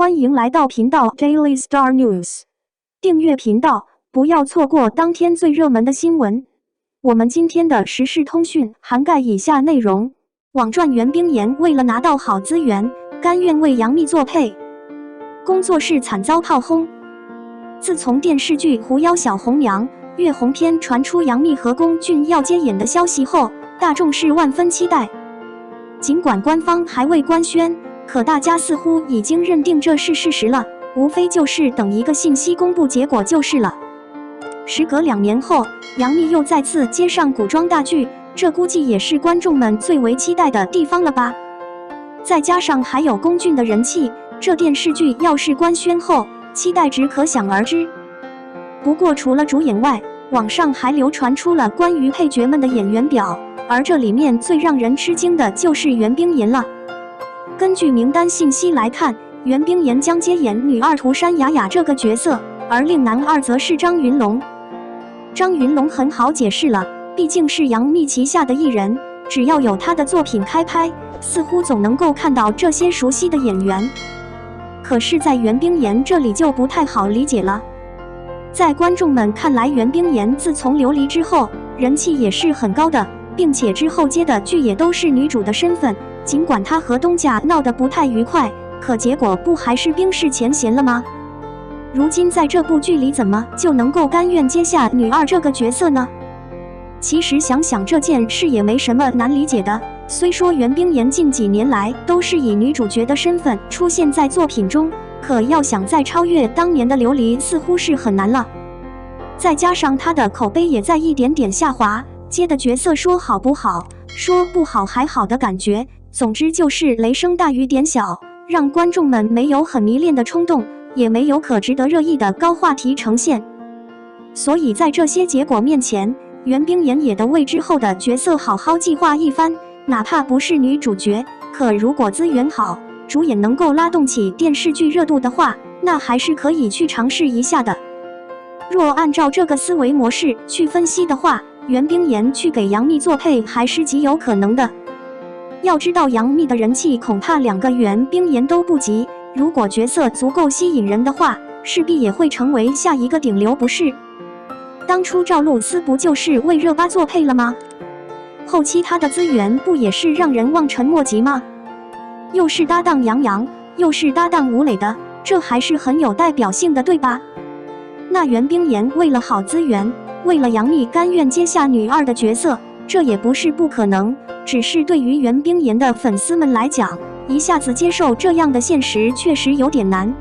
欢迎来到频道 Daily Star News， 订阅频道，不要错过当天最热门的新闻。我们今天的时事通讯涵盖以下内容：网传袁冰妍为了拿到好资源，甘愿为杨幂作配，工作室惨遭炮轰。自从电视剧《狐妖小红娘》月红篇传出杨幂和龚俊要接演的消息后，大众是万分期待。尽管官方还未官宣，可大家似乎已经认定这是事实了，无非就是等一个信息公布结果就是了。时隔2年后，杨幂又再次接上古装大剧，这估计也是观众们最为期待的地方了吧。再加上还有龚俊的人气，这电视剧要是官宣后，期待值可想而知。不过除了主演外，网上还流传出了关于配角们的演员表，而这里面最让人吃惊的就是袁冰妍了。根据名单信息来看，袁冰妍将接演女二涂山雅雅这个角色，而另男二则是张云龙。张云龙很好解释了，毕竟是杨幂旗下的艺人，只要有他的作品开拍，似乎总能够看到这些熟悉的演员。可是在袁冰妍这里就不太好理解了。在观众们看来，袁冰妍自从流离之后，人气也是很高的，并且之后接的剧也都是女主的身份。尽管她和东家闹得不太愉快，可结果不还是冰释前嫌了吗？如今在这部剧里怎么就能够甘愿接下女二这个角色呢？其实想想这件事也没什么难理解的。虽说袁冰妍近几年来都是以女主角的身份出现在作品中，可要想再超越当年的流离似乎是很难了。再加上她的口碑也在一点点下滑，接的角色说好不好，说不好还好的感觉，总之就是雷声大雨点小，让观众们没有很迷恋的冲动，也没有可值得热议的高话题呈现。所以在这些结果面前，袁冰妍也得为之后的角色好好计划一番，哪怕不是女主角，可如果资源好，主演能够拉动起电视剧热度的话，那还是可以去尝试一下的。若按照这个思维模式去分析的话，袁冰妍去给杨幂作配还是极有可能的。要知道杨幂的人气恐怕2个袁冰妍都不及，如果角色足够吸引人的话，势必也会成为下一个顶流不是？当初赵露思不就是为热巴作配了吗？后期她的资源不也是让人望尘莫及吗？又是搭档杨洋，又是搭档吴磊的，这还是很有代表性的对吧？那袁冰妍为了好资源，为了杨幂甘愿接下女二的角色，这也不是不可能，只是对于袁冰妍的粉丝们来讲，一下子接受这样的现实确实有点难。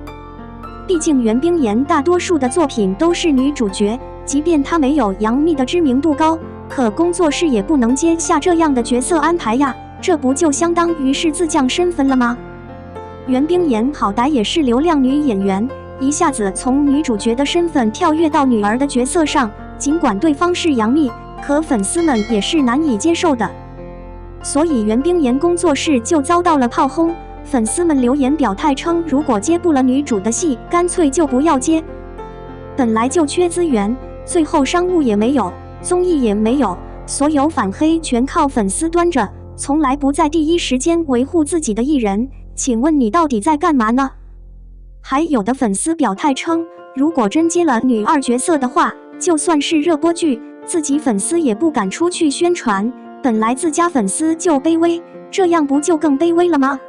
毕竟袁冰妍大多数的作品都是女主角，即便她没有杨幂的知名度高，可工作室也不能接下这样的角色安排呀，这不就相当于是自降身份了吗？袁冰妍好歹也是流量女演员，一下子从女主角的身份跳跃到女儿的角色上，尽管对方是杨幂，可粉丝们也是难以接受的。所以袁冰妍工作室就遭到了炮轰，粉丝们留言表态称，如果接不了女主的戏，干脆就不要接。本来就缺资源，最后商务也没有，综艺也没有，所有反黑全靠粉丝端着，从来不在第一时间维护自己的艺人，请问你到底在干嘛呢？还有的粉丝表态称，如果真接了女二角色的话，就算是热播剧，自己粉丝也不敢出去宣传，本来自家粉丝就卑微，这样不就更卑微了吗？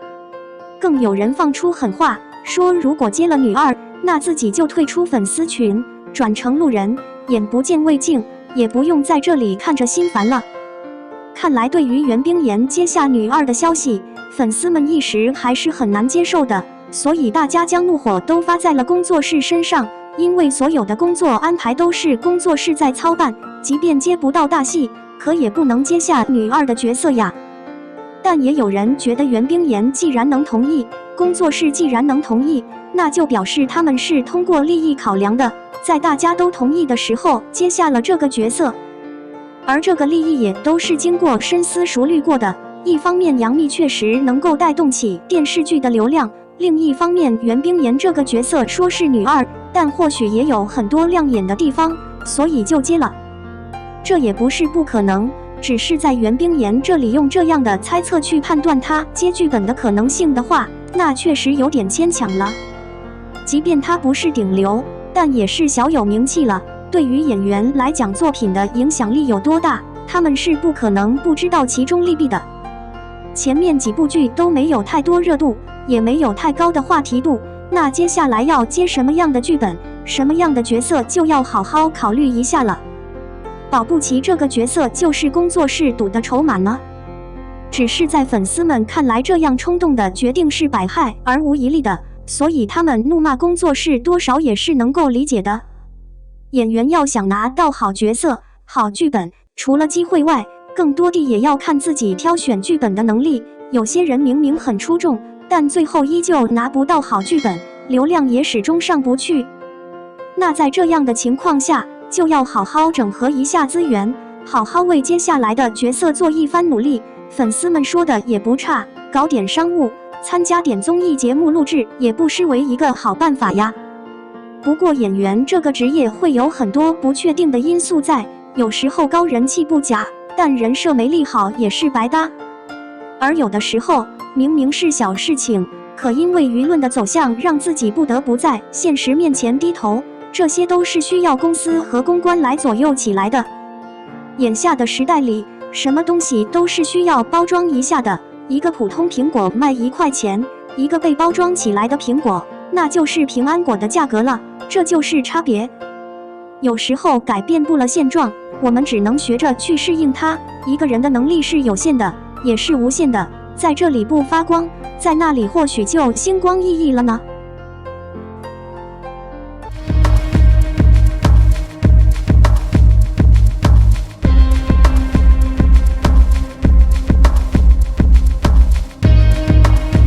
更有人放出狠话，说如果接了女二，那自己就退出粉丝群，转成路人，眼不见为净，也不用在这里看着心烦了。看来对于袁冰妍接下女二的消息，粉丝们一时还是很难接受的，所以大家将怒火都发在了工作室身上，因为所有的工作安排都是工作室在操办，即便接不到大戏，可也不能接下女二的角色呀。但也有人觉得袁冰妍既然能同意，工作室既然能同意，那就表示他们是通过利益考量的，在大家都同意的时候接下了这个角色。而这个利益也都是经过深思熟虑过的，一方面杨幂确实能够带动起电视剧的流量，另一方面袁冰妍这个角色说是女二，但或许也有很多亮眼的地方，所以就接了。这也不是不可能，只是在袁冰妍这里用这样的猜测去判断她接剧本的可能性的话，那确实有点牵强了。即便他不是顶流，但也是小有名气了。对于演员来讲，作品的影响力有多大，他们是不可能不知道其中利弊的。前面几部剧都没有太多热度，也没有太高的话题度，那接下来要接什么样的剧本，什么样的角色，就要好好考虑一下了。保不齐这个角色就是工作室赌的筹码呢。只是在粉丝们看来，这样冲动的决定是百害而无一利的，所以他们怒骂工作室多少也是能够理解的。演员要想拿到好角色、好剧本，除了机会外，更多地也要看自己挑选剧本的能力。有些人明明很出众，但最后依旧拿不到好剧本，流量也始终上不去。那在这样的情况下，就要好好整合一下资源，好好为接下来的角色做一番努力。粉丝们说的也不差，搞点商务，参加点综艺节目录制，也不失为一个好办法呀。不过演员这个职业会有很多不确定的因素在，有时候高人气不假，但人设没立好也是白搭。而有的时候明明是小事情，可因为舆论的走向让自己不得不在现实面前低头，这些都是需要公司和公关来左右起来的。眼下的时代里，什么东西都是需要包装一下的，一个普通苹果卖1块钱，一个被包装起来的苹果，那就是平安果的价格了，这就是差别。有时候改变不了现状，我们只能学着去适应它。一个人的能力是有限的，也是无限的，在这里不发光，在那里或许就星光熠熠了呢。